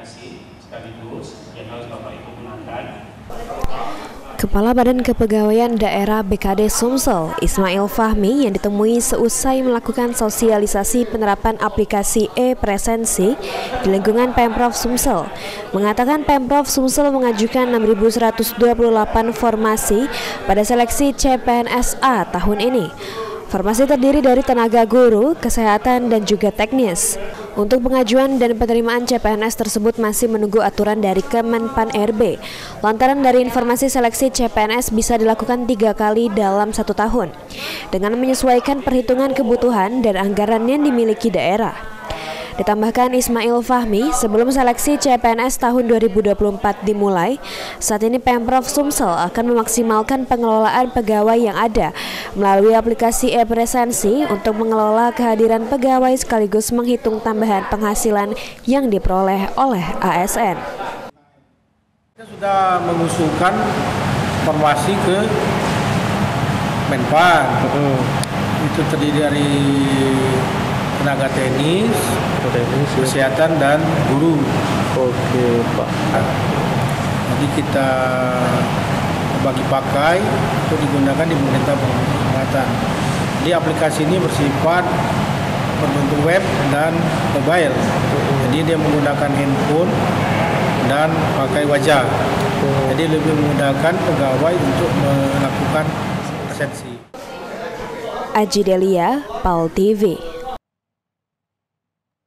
aplikasi sekaligus yang harus Bapak Ibu gunakan. Kepala Badan Kepegawaian Daerah BKD Sumsel, Ismail Fahmi, yang ditemui seusai melakukan sosialisasi penerapan aplikasi e-presensi di lingkungan Pemprov Sumsel, mengatakan Pemprov Sumsel mengajukan 6.128 formasi pada seleksi CPNS-A tahun ini. Formasi terdiri dari tenaga guru, kesehatan, dan juga teknis. Untuk pengajuan dan penerimaan CPNS tersebut masih menunggu aturan dari Kemenpan RB. Lantaran dari informasi seleksi CPNS bisa dilakukan 3 kali dalam 1 tahun, dengan menyesuaikan perhitungan kebutuhan dan anggaran yang dimiliki daerah. Ditambahkan Ismail Fahmi, sebelum seleksi CPNS tahun 2024 dimulai, saat ini Pemprov Sumsel akan memaksimalkan pengelolaan pegawai yang ada melalui aplikasi e-presensi untuk mengelola kehadiran pegawai sekaligus menghitung tambahan penghasilan yang diperoleh oleh ASN. Kita sudah mengusulkan formasi ke Menpan. Itu terdiri dari tenaga teknis, kesehatan, dan guru. Oke, Pak. Jadi kita bagi pakai untuk digunakan di pemerintah kecamatan. Jadi aplikasi ini bersifat berbentuk web dan mobile. Jadi dia menggunakan handphone dan pakai wajah. Jadi lebih memudahkan pegawai untuk melakukan presensi. Aji Delia, PAL TV.